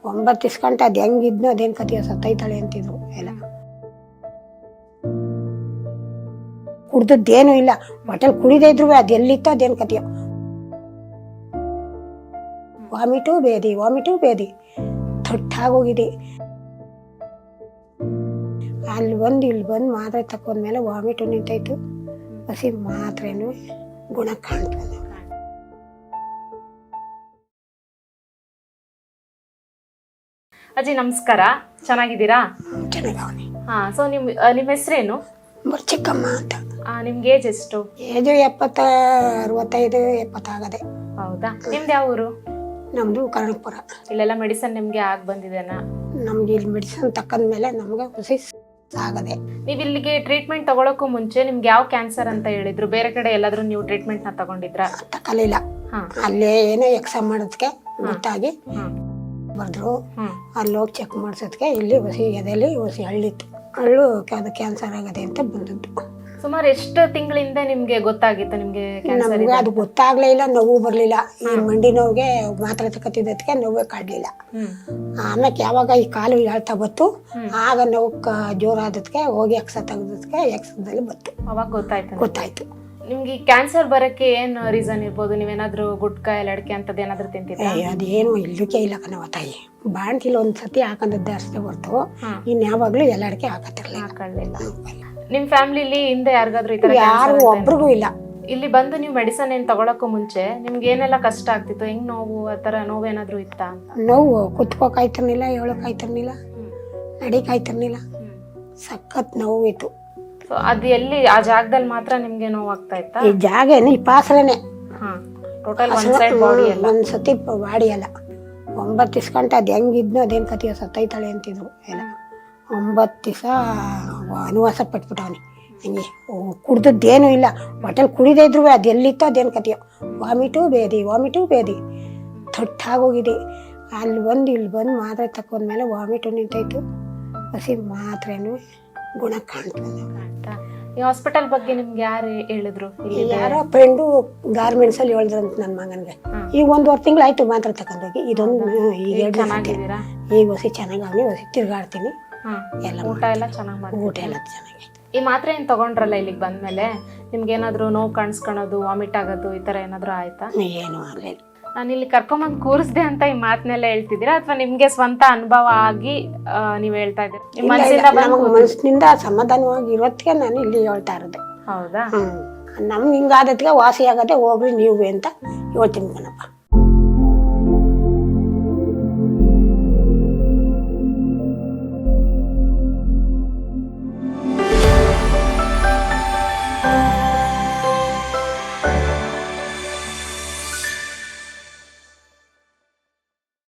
9 ದಿವ್ಸ ಗಂಟೆ ಅದು ಹೆಂಗಿದ್ನೋ ಅದೇನು ಕಥೆಯೋ ಸತ್ತೈತಾಳೆ ಅಂತಿದ್ರು ಎಲ್ಲ. ಕುಡ್ದದ್ದೇನೂ ಇಲ್ಲ, ಹೋಟೆಲ್ ಕುಡಿದೇ ಇದ್ರು ಅದು ಎಲ್ಲಿತ್ತೋ ಅದೇನು ಕಥೆಯೋ. ವಾಮಿಟು ಬೇದಿ ತೊಟ್ಟಾಗೋಗಿದೆ. ಅಲ್ಲಿ ಬಂದು ಇಲ್ಲಿ ಬಂದು ಮಾತ್ರೆ ತಕೊಂಡ್ಮೇಲೆ ವಾಮಿಟು ನಿಂತಾಯ್ತು. ಹಸಿ ಮಾತ್ರೆನೂ ಗುಣ ಕಾಣ್ತು. ಅಜ್ಜಿ ನಮಸ್ಕಾರ, ಚೆನ್ನಾಗಿದ್ದೀರಾ? ಚೆನ್ನಾಗವನಿ. ಸೊ ನಿಮ್ಮ ಹೆಸರೇನು? ಚಿಕ್ಕಮ್ಮ ಅಂತ. ನಿಮ್ಗೆ ಏಜ್ ಎಷ್ಟು? ಏಜು 70, 65, 70 ಆಗದೆ. ಹೌದಾ, ನಿಮ್ದು ಯಾವ ಊರು? ನಮ್ದು ಕರ್ಣಪುರ. ಇಲ್ಲೆಲ್ಲ ಮೆಡಿಸನ್ ನಿಮ್ಗೆ ಆಗಿ ಬಂದಿದೆನಾ? ನಮ್ಗೆ ಇಲ್ಲಿ ಮೆಡಿಸಿನ್ ತಕ್ಕಂದ್ಮೇಲೆ ನಮ್ಗೆ ಖುಷಿ ಆಗದೆ. ನೀವು ಇಲ್ಲಿಗೆ ಟ್ರೀಟ್ಮೆಂಟ್ ತಗೊಳಕ್ಕೂ ಮುಂಚೆ ನಿಮ್ಗೆ ಯಾವ ಕ್ಯಾನ್ಸರ್ ಅಂತ ಹೇಳಿದ್ರು? ಬೇರೆ ಕಡೆ ಎಲ್ಲಾದ್ರೂ ನೀವು ಟ್ರೀಟ್ಮೆಂಟ್ ನ ತಗೊಂಡಿದ್ರಾ? ತಗೊಳ್ಳಿಲ್ಲ. ಅಲ್ಲೇ ಏನೋ ಎಕ್ಸಾಮ್ ಮಾಡೋದಕ್ಕೆ ಗೊತ್ತಾಗಿ ಬರ್ದ್ರು. ಅಲ್ಲಿ ಹೋಗಿ ಚೆಕ್ ಮಾಡ್ಸೋದಕ್ಕೆ ಇಲ್ಲಿ ಹೊಸಿ ಎದೆಯಲ್ಲಿ ಹೊಸಿ ಹಳ್ಳಿತ್ತು. ಹಳ್ಳು ಅದು ಕ್ಯಾನ್ಸರ್ ಆಗದೆ ಅಂತ ಬಂದದ್ದು. ಸುಮಾರು ಎಷ್ಟು ತಿಂಗಳಿಂದ ನಿಮ್ಗೆ ಗೊತ್ತಾಗಿತ್ತು ನಿಮ್ಗೆ ಕ್ಯಾನ್ಸರ್? ನಮ್ಗೆ ಅದು ಗೊತ್ತಾಗ್ಲೇ ಇಲ್ಲ, ನೋವು ಬರ್ಲಿಲ್ಲ. ಈ ಮಂಡಿ ನೋವಿಗೆ ಮಾತ್ರೆ ತಗೋತಿದ್ದಕ್ಕೆ ನೋವೇ ಕಾಡ್ಲಿಲ್ಲ. ಆಮೇಲೆ ಯಾವಾಗ ಈ ಕಾಲು ಹೇಳ್ತಾ ಬತ್ತು, ಆಗ ನೋವು ಜೋರಾದಕ್ಕೆ ಹೋಗಿ ಎಕ್ಸ ತೆಗೆದಕ್ಕೆ ಎಕ್ಸದಲ್ಲಿ ಬತ್ತು. ಅವಾಗ ಗೊತ್ತಾಯ್ತು. ನಿಮ್ಗೆ ಕ್ಯಾನ್ಸರ್ ಬರಕ್ಕೆ ಏನ್ ರೀಸನ್ ಇರ್ಬೋದು? ನೀವೇನಾದ್ರೂ ಗುಟ್ಕಾ ಲಡ್ಕೆ ಅಂತದ್ ಏನಾದ್ರು ತಿಂತಿದ್ರಾ? ಅದೇನು ಇಲ್ಲಕ್ಕೆ ಇಲ್ಲ ಕಣವ ತಾಯಿ. ಬಾಣ್ತಿಲ್ ಒಂದ್ಸತಿ ಹಾಕಂದದ್ದೆ ಅಷ್ಟೇ ಹೊರ್ತು ಇನ್ಯಾವಾಗ್ಲೂ ಎಲ್ಲಾಡಕ್ಕೆ ಹಾಕೊಳ್ಳಿಲ್ಲ. ನಿಮ್ ಫ್ಯಾಮಿಲಿಲಿ ಹಿಂದೆ ಯಾರಿಗಾದ್ರೂ ಈ ತರ? ಯಾರು ಒಬ್ರಿಗೂ ಇಲ್ಲ. ಇಲ್ಲಿ ಬಂದು ನೀವು ಮೆಡಿಸನ್ ಏನ್ ತಗೊಳಕ್ಕೂ ಮುಂಚೆ ನಿಮ್ಗೆ ಏನೆಲ್ಲ ಕಷ್ಟ ಆಗ್ತಿತ್ತು? ಹೆಂಗ್ ನೋವು, ಆತರ ನೋವೇನಾದ್ರೂ ಇತ್ತಾ ಅಂತ? ನೋವು ಕುತ್ಕೋಕಾಯ್ತಿರ್ಲಿಲ್ಲ, ಹೇಳೋಕಾಯ್ತಿರ್ಲಿಲ್ಲ, ನಡಿಕಾಯ್ತಿರ್ಲಿಲ್ಲ, ಸಖತ್ ನೋವು ಇತ್ತು. ಸೊ ಅದು ಎಲ್ಲಿ ಆ ಜಾಗದಲ್ಲಿ ಮಾತ್ರ ನಿಮ್ಗೆ ನೋವು ಆಗ್ತಾ ಇತ್ತಾ? ಈ ಜಾಗ ಏನು ಈ ಪಾಸಲನೆ ಟೋಟಲ್ ಒಂದ್ಸತಿ ಬಾಡಿ ಎಲ್ಲ 9 ದಿವ್ಸ ಗಂಟೆ ಅದು ಹೆಂಗಿದ್ನೋ ಅದೇನು ಕಥೆಯೋ ಸತ್ತೈತಾಳೆ ಅಂತಿದ್ರು ಎಲ್ಲ. 9 ದಿವಸ ಅನುವಾಸ ಪಟ್ಬಿಟ್ಟವನಿ. ಹಂಗೆ ಕುಡ್ದದ್ದೇನೂ ಇಲ್ಲ, ಹೋಟೆಲ್ ಕುಡಿದೇ ಇದ್ರು ಅದು ಎಲ್ಲಿತ್ತೋ ಅದೇನು ಕಥೆಯೋ. ವಾಮಿಟು ಬೇದಿ ತೊಟ್ಟಾಗೋಗಿದೆ. ಅಲ್ಲಿ ಬಂದು ಇಲ್ಲಿ ಬಂದು ಮಾತ್ರೆ ತಕೊಂಡ್ಮೇಲೆ ವಾಮಿಟು ನಿಂತಾಯ್ತು. ಹಸಿ ಮಾತ್ರೆನೂ ಗುಣ ಕಾಣ್ತು. ಈ ಹಾಸ್ಪಿಟಲ್ ಬಗ್ಗೆ ನಿಮ್ಗೆ ಯಾರು ಹೇಳಿದ್ರು? ಯಾರೋ ಫ್ರೆಂಡು ಗಾರ್ಮೆಂಟ್ಸ್ ಅಲ್ಲಿ ಹೇಳಿದ್ರಂತ ನನ್ನ ಮಗನ್ಗೆ. ಈಗ 1.5 ತಿಂಗಳಾಯ್ತು ಮಾತ್ರೆ ತಕೊಂಡೋಗಿ. ಇದೊಂದು ಈಗ ಚೆನ್ನಾಗಿದ್ದೀರಾ? ಈಗ ಹೊಸಿ ಚೆನ್ನಾಗಿ ಹೊಸಿ ತಿರ್ಗಾಡ್ತೀನಿ. ಎಲ್ಲ ಊಟ ಎಲ್ಲ ಚೆನ್ನಾಗಿ ಊಟ ಎಲ್ಲ ಚೆನ್ನಾಗೈತೆ. ಈ ಮಾತ್ರೆ ಏನ್ ತಗೊಂಡ್ರಲ್ಲ ಇಲ್ಲಿಗೆ ಬಂದ್ಮೇಲೆ ನಿಮ್ಗೆ ಏನಾದ್ರು ನೋವು ಕಾಣಿಸ್ಕೊಳೋದು, ವಾಮಿಟ್ ಆಗೋದು ಈ ತರ ಏನಾದ್ರು ಆಯ್ತಾ? ಏನು ಆಗ್ಲಿಲ್ಲ. ನಾನು ಇಲ್ಲಿ ಕರ್ಕೊಂಬಂದ್ ಕೂರಿಸ್ದೆ ಅಂತ ಈ ಮಾತನ್ನೆಲ್ಲ ಹೇಳ್ತಿದ್ದೀರಾ ಅಥವಾ ನಿಮ್ಗೆ ಸ್ವಂತ ಅನುಭವ ಆಗಿ ನೀವ್ ಹೇಳ್ತಾ ಇದ್ದೀರಾ? ಮನಸ್ಸಿನಿಂದ ಸಮಾಧಾನವಾಗಿ ಇರೋದಕ್ಕೆ ನಾನು ಇಲ್ಲಿ ಹೇಳ್ತಾ ಇರೋದು. ಹೌದಾ? ನಮ್ಗೆ ಹಿಂಗಾದತ್ಗೆ ವಾಸಿ ಆಗದೆ ಹೋಗ್ರಿ ನೀವು ಅಂತ ಹೇಳ್ತೀನಿ ಕಣಪ್ಪ.